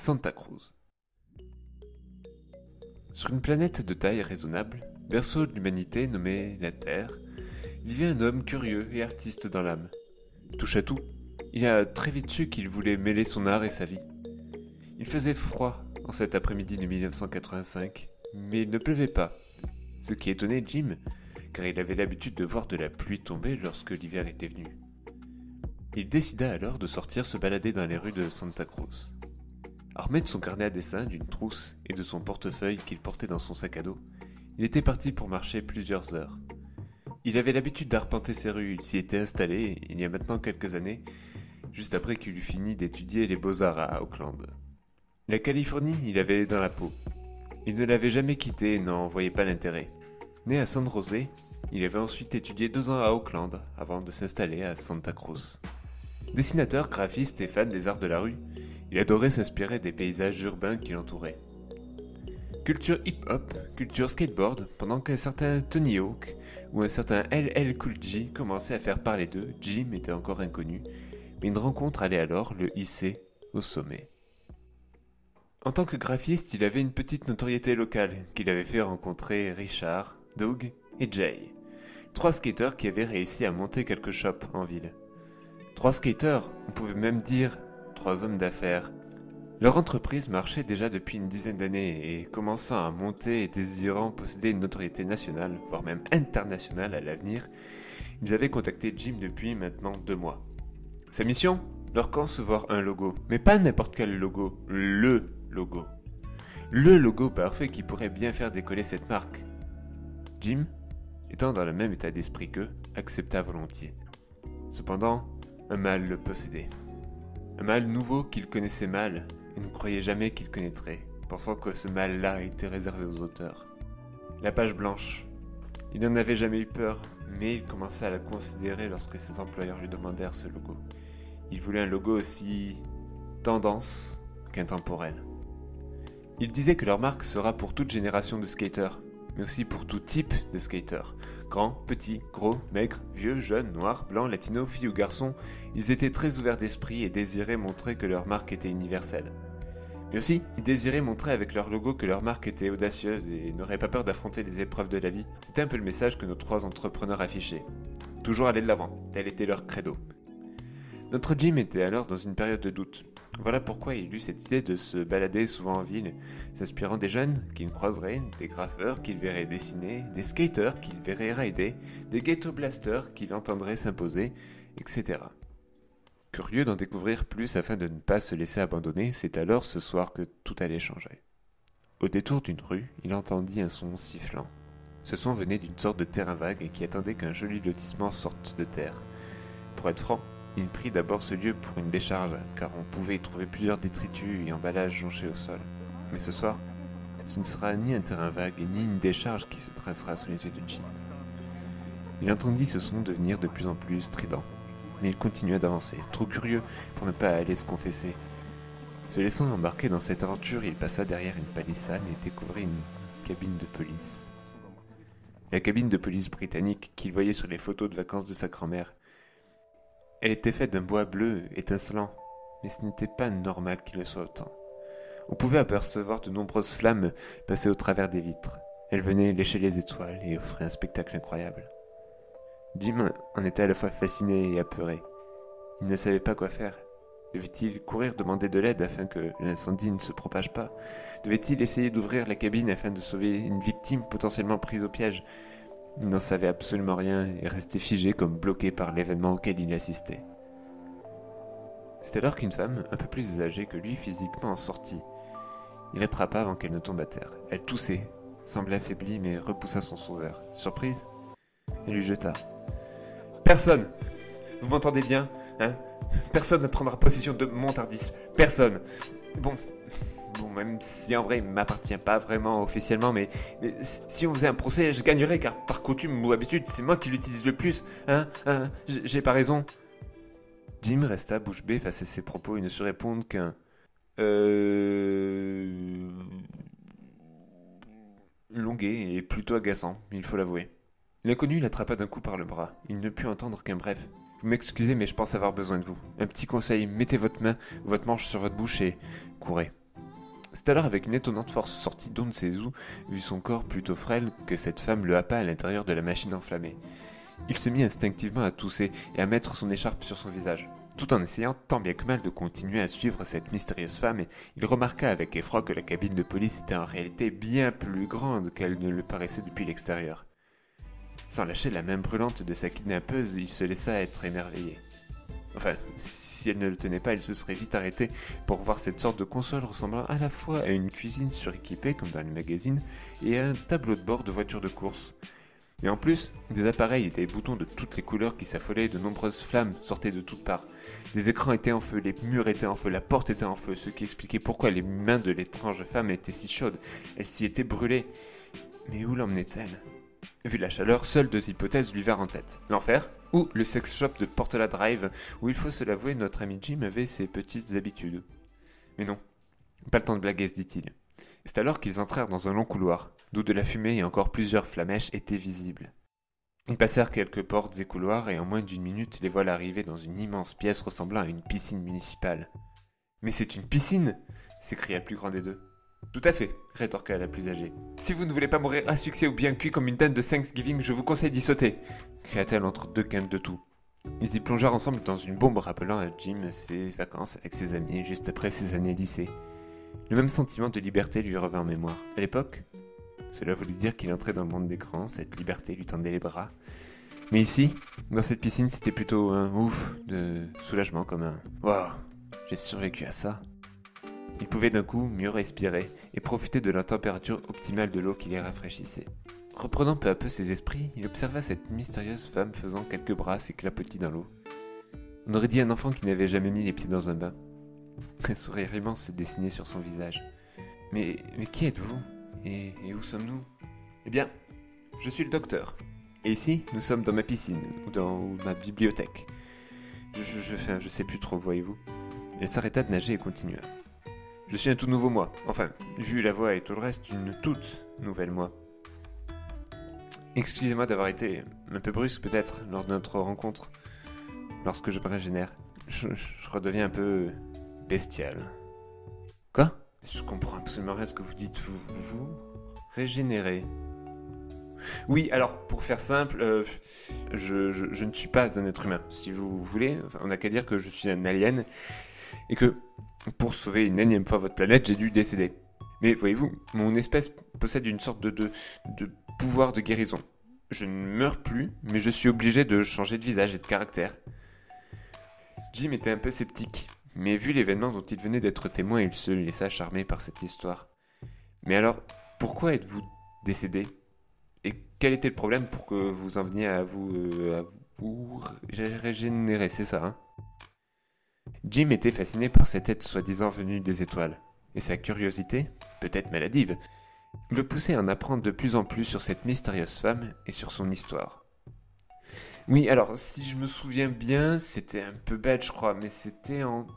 Santa Cruz. Sur une planète de taille raisonnable, berceau de l'humanité nommée la Terre, vivait un homme curieux et artiste dans l'âme. Touche à tout, il a très vite su qu'il voulait mêler son art et sa vie. Il faisait froid en cet après-midi de 1985, mais il ne pleuvait pas, ce qui étonnait Jim, car il avait l'habitude de voir de la pluie tomber lorsque l'hiver était venu. Il décida alors de sortir se balader dans les rues de Santa Cruz. Armé de son carnet à dessin, d'une trousse et de son portefeuille qu'il portait dans son sac à dos, il était parti pour marcher plusieurs heures. Il avait l'habitude d'arpenter ces rues, il s'y était installé, il y a maintenant quelques années, juste après qu'il eut fini d'étudier les beaux-arts à Oakland. La Californie, il avait dans la peau. Il ne l'avait jamais quittée et n'en voyait pas l'intérêt. Né à San José, il avait ensuite étudié 2 ans à Oakland avant de s'installer à Santa Cruz. Dessinateur, graphiste et fan des arts de la rue, il adorait s'inspirer des paysages urbains qui l'entouraient. Culture hip-hop, culture skateboard, pendant qu'un certain Tony Hawk ou un certain LL Cool J commençaient à faire parler d'eux, Jim était encore inconnu, mais une rencontre allait alors le hisser au sommet. En tant que graphiste, il avait une petite notoriété locale qui l'avait fait rencontrer Richard, Doug et Jay, 3 skateurs qui avaient réussi à monter quelques shops en ville. 3 skateurs, on pouvait même dire 3 hommes d'affaires. Leur entreprise marchait déjà depuis une dizaine d'années et commençant à monter et désirant posséder une notoriété nationale, voire même internationale à l'avenir, ils avaient contacté Jim depuis maintenant 2 mois. Sa mission ? Leur concevoir un logo, mais pas n'importe quel logo, le logo. Le logo parfait qui pourrait bien faire décoller cette marque. Jim, étant dans le même état d'esprit qu'eux, accepta volontiers. Cependant, un mal le possédait. Un mal nouveau qu'il connaissait mal et ne croyait jamais qu'il connaîtrait, pensant que ce mal-là était réservé aux auteurs. La page blanche. Il n'en avait jamais eu peur, mais il commença à la considérer lorsque ses employeurs lui demandèrent ce logo. Il voulait un logo aussi tendance qu'intemporel. Il disait que leur marque sera pour toute génération de skateurs, mais aussi pour tout type de skateurs. Grands, petits, gros, maigres, vieux, jeunes, noirs, blancs, latinos, filles ou garçons, ils étaient très ouverts d'esprit et désiraient montrer que leur marque était universelle. Mais aussi, ils désiraient montrer avec leur logo que leur marque était audacieuse et n'aurait pas peur d'affronter les épreuves de la vie. C'était un peu le message que nos 3 entrepreneurs affichaient. Toujours aller de l'avant, tel était leur credo. Notre Jim était alors dans une période de doute. Voilà pourquoi il eut cette idée de se balader souvent en ville, s'inspirant des jeunes qu'il croiserait, des graffeurs qu'il verrait dessiner, des skaters qu'il verrait rider, des ghetto blasters qu'il entendrait s'imposer, etc. Curieux d'en découvrir plus afin de ne pas se laisser abandonner, c'est alors ce soir que tout allait changer. Au détour d'une rue, il entendit un son sifflant. Ce son venait d'une sorte de terrain vague et qui attendait qu'un joli lotissement sorte de terre. Pour être franc, il prit d'abord ce lieu pour une décharge, car on pouvait y trouver plusieurs détritus et emballages jonchés au sol. Mais ce soir, ce ne sera ni un terrain vague ni une décharge qui se dressera sous les yeux de Jim. Il entendit ce son devenir de plus en plus strident, mais il continua d'avancer, trop curieux pour ne pas aller se confesser. Se laissant embarquer dans cette aventure, il passa derrière une palissade et découvrit une cabine de police. La cabine de police britannique qu'il voyait sur les photos de vacances de sa grand-mère. Elle était faite d'un bois bleu étincelant, mais ce n'était pas normal qu'il le soit autant. On pouvait apercevoir de nombreuses flammes passer au travers des vitres. Elles venaient lécher les étoiles et offraient un spectacle incroyable. Jim en était à la fois fasciné et apeuré. Il ne savait pas quoi faire. Devait-il courir demander de l'aide afin que l'incendie ne se propage pas ? Devait-il essayer d'ouvrir la cabine afin de sauver une victime potentiellement prise au piège ? Il n'en savait absolument rien et restait figé comme bloqué par l'événement auquel il assistait. C'est alors qu'une femme, un peu plus âgée que lui physiquement, en sortit. Il l'attrapa avant qu'elle ne tombe à terre. Elle toussait, semblait affaiblie mais repoussa son sauveur. Surprise, elle lui jeta. « Personne ! Vous m'entendez bien, hein ? Personne ne prendra possession de mon Tardis. Personne ! Bon, même si en vrai il ne m'appartient pas vraiment officiellement, mais si on faisait un procès, je gagnerais car par coutume ou habitude, c'est moi qui l'utilise le plus. J'ai pas raison. » Jim resta bouche bée face à ses propos et ne se répondre qu'un longuet et plutôt agaçant, il faut l'avouer. L'inconnu l'attrapa d'un coup par le bras. Il ne put entendre qu'un bref. « Vous m'excusez, mais je pense avoir besoin de vous. Un petit conseil, mettez votre main ou votre manche sur votre bouche et courez. » C'est alors avec une étonnante force sortie d'on ne sait où, vu son corps plutôt frêle, que cette femme le happa à l'intérieur de la machine enflammée. Il se mit instinctivement à tousser et à mettre son écharpe sur son visage, tout en essayant tant bien que mal de continuer à suivre cette mystérieuse femme, et il remarqua avec effroi que la cabine de police était en réalité bien plus grande qu'elle ne le paraissait depuis l'extérieur. Sans lâcher la main brûlante de sa kidnappeuse, il se laissa être émerveillé. Enfin, si elle ne le tenait pas, il se serait vite arrêté pour voir cette sorte de console ressemblant à la fois à une cuisine suréquipée, comme dans les magazines, et à un tableau de bord de voiture de course. Et en plus, des appareils et des boutons de toutes les couleurs qui s'affolaient, de nombreuses flammes sortaient de toutes parts. Les écrans étaient en feu, les murs étaient en feu, la porte était en feu, ce qui expliquait pourquoi les mains de l'étrange femme étaient si chaudes. Elle s'y était brûlée. Mais où l'emmenait-elle ? Vu la chaleur, seules deux hypothèses lui vinrent en tête. L'enfer, ou le sex shop de Portola Drive, où il faut se l'avouer, notre ami Jim avait ses petites habitudes. Mais non, pas le temps de blaguer, se dit-il. C'est alors qu'ils entrèrent dans un long couloir, d'où de la fumée et encore plusieurs flamèches étaient visibles. Ils passèrent quelques portes et couloirs, et en moins d'une minute, les voilà arrivés dans une immense pièce ressemblant à une piscine municipale. « Mais c'est une piscine !» s'écria le plus grand des deux. « Tout à fait !» rétorqua la plus âgée. « Si vous ne voulez pas mourir à succès ou bien cuit comme une dinde de Thanksgiving, je vous conseille d'y sauter !» cria-t-elle entre deux quintes de tout. Ils y plongèrent ensemble dans une bombe rappelant à Jim ses vacances avec ses amis juste après ses années lycée. Le même sentiment de liberté lui revint en mémoire. À l'époque, cela voulait dire qu'il entrait dans le monde des grands, cette liberté lui tendait les bras. Mais ici, dans cette piscine, c'était plutôt un ouf de soulagement, comme un « Waouh, j'ai survécu à ça !» Il pouvait d'un coup mieux respirer et profiter de la température optimale de l'eau qui les rafraîchissait. Reprenant peu à peu ses esprits, il observa cette mystérieuse femme faisant quelques brasses et clapotis dans l'eau. On aurait dit un enfant qui n'avait jamais mis les pieds dans un bain. Un sourire immense se dessinait sur son visage. Mais qui êtes-vous ? Et où sommes-nous ? Eh bien, je suis le docteur. Et ici, nous sommes dans ma piscine, ou dans ma bibliothèque. Je sais plus trop, voyez-vous. Elle s'arrêta de nager et continua. Je suis un tout nouveau moi. Enfin, vu la voix et tout le reste, une toute nouvelle moi. Excusez-moi d'avoir été un peu brusque peut-être lors de notre rencontre. Lorsque je me régénère, je redeviens un peu bestial. Quoi ? Je comprends absolument rien ce que vous dites. Vous régénérez. Oui, alors pour faire simple, je ne suis pas un être humain. Si vous voulez, on n'a qu'à dire que je suis un alien et que pour sauver une énième fois votre planète, j'ai dû décéder. Mais voyez-vous, mon espèce possède une sorte de pouvoir de guérison. Je ne meurs plus, mais je suis obligé de changer de visage et de caractère. Jim était un peu sceptique, mais vu l'événement dont il venait d'être témoin, il se laissa charmer par cette histoire. Mais alors, pourquoi êtes-vous décédé ? Et quel était le problème pour que vous en veniez à vous régénérer, c'est ça, hein ? Jim était fasciné par cette être soi-disant venue des étoiles, et sa curiosité, peut-être maladive, le poussait à en apprendre de plus en plus sur cette mystérieuse femme et sur son histoire. Oui, alors, si je me souviens bien, c'était un peu bête, je crois, mais c'était en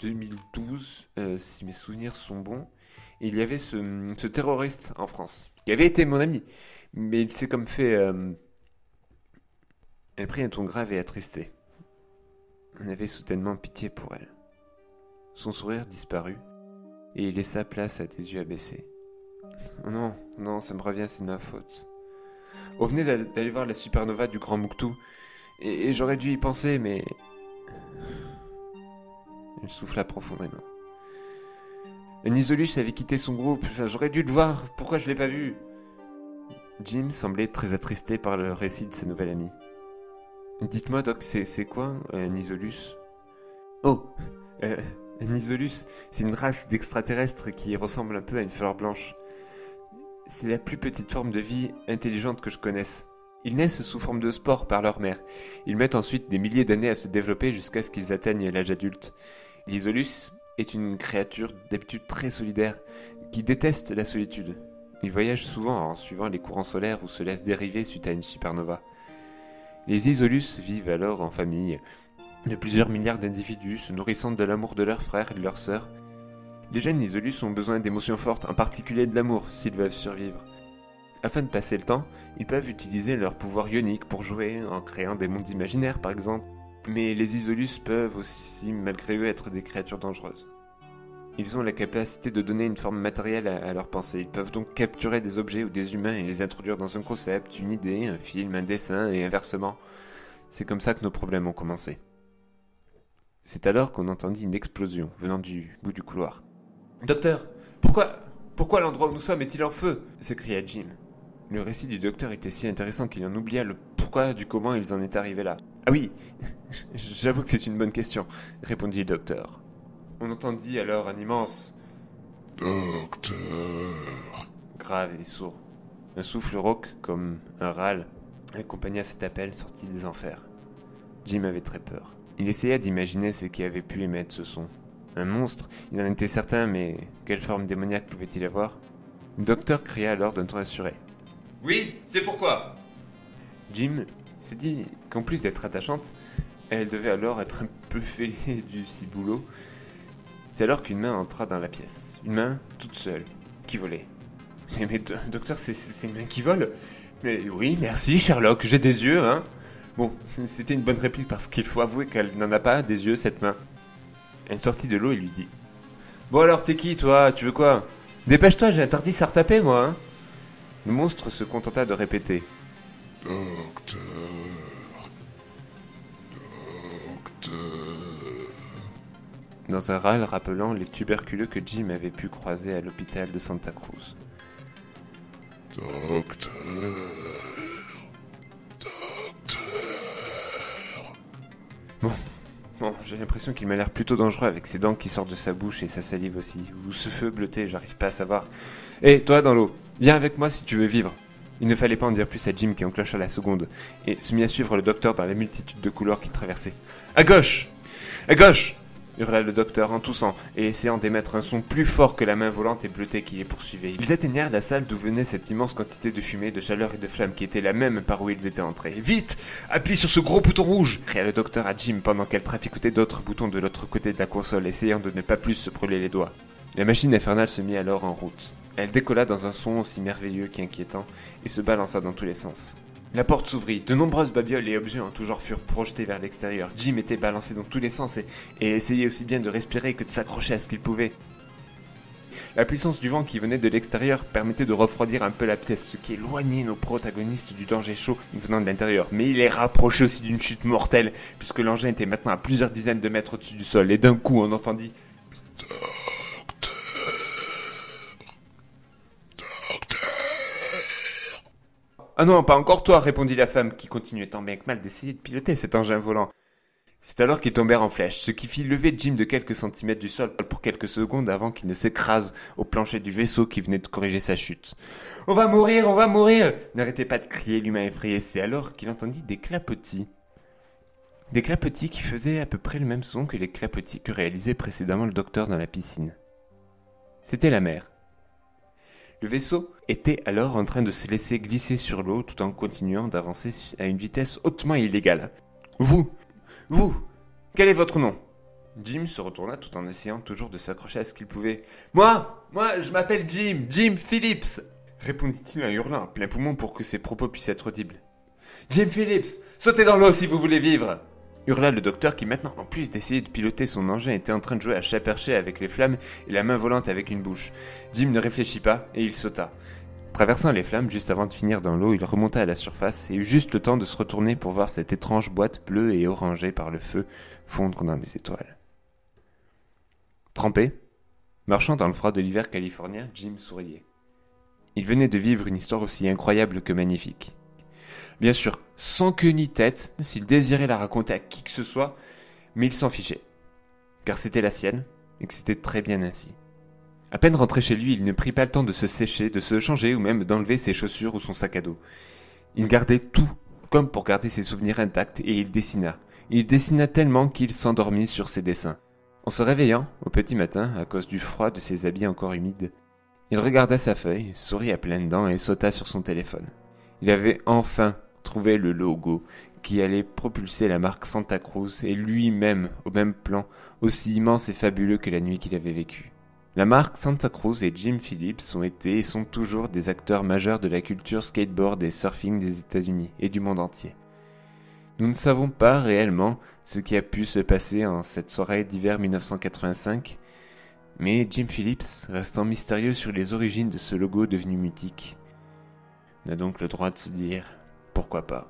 2012, si mes souvenirs sont bons, et il y avait ce terroriste en France, qui avait été mon ami, mais il s'est comme fait... Elle prit un ton grave et attristé. On avait soudainement pitié pour elle. Son sourire disparut, et il laissa place à des yeux abaissés. Oh non, ça me revient, c'est de ma faute. On venait d'aller voir la supernova du Grand Mouctou, et j'aurais dû y penser, mais... Il souffla profondément. Nisolus avait quitté son groupe, j'aurais dû le voir, pourquoi je l'ai pas vu ? Jim semblait très attristé par le récit de sa nouvelle amie. Dites-moi, Doc, c'est quoi, un Isolus ? Oh, un Isolus, c'est une race d'extraterrestres qui ressemble un peu à une fleur blanche. C'est la plus petite forme de vie intelligente que je connaisse. Ils naissent sous forme de spores par leur mère. Ils mettent ensuite des milliers d'années à se développer jusqu'à ce qu'ils atteignent l'âge adulte. L'Isolus est une créature d'habitude très solidaire, qui déteste la solitude. Il voyage souvent en suivant les courants solaires ou se laisse dériver suite à une supernova. Les Isolus vivent alors en famille, de plusieurs milliards d'individus se nourrissant de l'amour de leurs frères et de leurs sœurs. Les jeunes Isolus ont besoin d'émotions fortes, en particulier de l'amour, s'ils veulent survivre. Afin de passer le temps, ils peuvent utiliser leur pouvoir ionique pour jouer, en créant des mondes imaginaires par exemple. Mais les Isolus peuvent aussi, malgré eux, être des créatures dangereuses. Ils ont la capacité de donner une forme matérielle à leurs pensées. Ils peuvent donc capturer des objets ou des humains et les introduire dans un concept, une idée, un film, un dessin et inversement. C'est comme ça que nos problèmes ont commencé. C'est alors qu'on entendit une explosion venant du bout du couloir. « Docteur, pourquoi l'endroit où nous sommes est-il en feu ?» s'écria Jim. Le récit du docteur était si intéressant qu'il en oublia le pourquoi du comment ils en étaient arrivés là. « Ah oui, j'avoue que c'est une bonne question, » répondit le docteur. On entendit alors un immense « Docteur » grave et sourd. Un souffle rauque comme un râle accompagna cet appel sorti des enfers. Jim avait très peur. Il essaya d'imaginer ce qui avait pu émettre ce son. Un monstre, il en était certain, mais quelle forme démoniaque pouvait-il avoir? Le docteur cria alors d'un ton assuré. « Oui, c'est pourquoi !» Jim se dit qu'en plus d'être attachante, elle devait alors être un peu fêlée du ciboulot. C'est alors qu'une main entra dans la pièce. Une main toute seule, qui volait. « Mais docteur, c'est une main qui vole ?»« Mais oui, merci Sherlock, j'ai des yeux, hein ?» Bon, c'était une bonne réplique parce qu'il faut avouer qu'elle n'en a pas des yeux, cette main. Elle sortit de l'eau et lui dit « Bon alors, t'es qui, toi? Tu veux quoi? Dépêche-toi, j'ai interdit ça retaper, moi, hein ?» Le monstre se contenta de répéter « Docteur, docteur » dans un râle rappelant les tuberculeux que Jim avait pu croiser à l'hôpital de Santa Cruz. « Docteur, docteur... » Bon, j'ai l'impression qu'il m'a l'air plutôt dangereux avec ses dents qui sortent de sa bouche et sa salive aussi. Ou ce feu bleuté, j'arrive pas à savoir. Hé, toi dans l'eau, viens avec moi si tu veux vivre. Il ne fallait pas en dire plus à Jim qui enclencha la seconde et se mit à suivre le docteur dans la multitude de couloirs qu'il traversait. À gauche! À gauche! Hurla le docteur en toussant et essayant d'émettre un son plus fort que la main volante et bleutée qui les poursuivait. Ils atteignirent la salle d'où venait cette immense quantité de fumée, de chaleur et de flamme qui était la même par où ils étaient entrés. « Vite! Appuie sur ce gros bouton rouge !» cria le docteur à Jim pendant qu'elle traficotait d'autres boutons de l'autre côté de la console, essayant de ne pas plus se brûler les doigts. La machine infernale se mit alors en route. Elle décolla dans un son aussi merveilleux qu'inquiétant et se balança dans tous les sens. La porte s'ouvrit, de nombreuses babioles et objets en tout genre furent projetés vers l'extérieur. Jim était balancé dans tous les sens et essayait aussi bien de respirer que de s'accrocher à ce qu'il pouvait. La puissance du vent qui venait de l'extérieur permettait de refroidir un peu la pièce, ce qui éloignait nos protagonistes du danger chaud venant de l'intérieur. Mais il les rapprochait aussi d'une chute mortelle, puisque l'engin était maintenant à plusieurs dizaines de mètres au-dessus du sol, et d'un coup on entendit « Ah non, pas encore toi !» répondit la femme, qui continuait tant bien que mal d'essayer de piloter cet engin volant. C'est alors qu'ils tombèrent en flèche, ce qui fit lever Jim de quelques centimètres du sol pour quelques secondes avant qu'il ne s'écrase au plancher du vaisseau qui venait de corriger sa chute. « On va mourir, on va mourir !» n'arrêtait pas de crier l'humain effrayé. C'est alors qu'il entendit des clapotis. Des clapotis qui faisaient à peu près le même son que les clapotis que réalisait précédemment le docteur dans la piscine. C'était la mer. Le vaisseau était alors en train de se laisser glisser sur l'eau tout en continuant d'avancer à une vitesse hautement illégale. « Vous, quel est votre nom ?» Jim se retourna tout en essayant toujours de s'accrocher à ce qu'il pouvait. « Moi, je m'appelle Jim Phillips !» répondit-il en hurlant à plein poumon pour que ses propos puissent être audibles. « Jim Phillips, sautez dans l'eau si vous voulez vivre !» hurla le docteur qui maintenant, en plus d'essayer de piloter son engin, était en train de jouer à chat perché avec les flammes et la main volante avec une bouche. Jim ne réfléchit pas et il sauta. Traversant les flammes, juste avant de finir dans l'eau, il remonta à la surface et eut juste le temps de se retourner pour voir cette étrange boîte bleue et orangée par le feu fondre dans les étoiles. Trempé, marchant dans le froid de l'hiver californien, Jim souriait. Il venait de vivre une histoire aussi incroyable que magnifique. Bien sûr, sans queue ni tête, s'il désirait la raconter à qui que ce soit, mais il s'en fichait, car c'était la sienne, et que c'était très bien ainsi. À peine rentré chez lui, il ne prit pas le temps de se sécher, de se changer ou même d'enlever ses chaussures ou son sac à dos. Il gardait tout, comme pour garder ses souvenirs intacts, et il dessina. Il dessina tellement qu'il s'endormit sur ses dessins. En se réveillant, au petit matin, à cause du froid de ses habits encore humides, il regarda sa feuille, sourit à pleines dents et sauta sur son téléphone. Il avait enfin trouvé le logo qui allait propulser la marque Santa Cruz et lui-même au même plan, aussi immense et fabuleux que la nuit qu'il avait vécue. La marque Santa Cruz et Jim Phillips ont été et sont toujours des acteurs majeurs de la culture skateboard et surfing des États-Unis et du monde entier. Nous ne savons pas réellement ce qui a pu se passer en cette soirée d'hiver 1985, Mais Jim Phillips, restant mystérieux sur les origines de ce logo devenu mythique, n'a donc le droit de se dire « pourquoi pas ».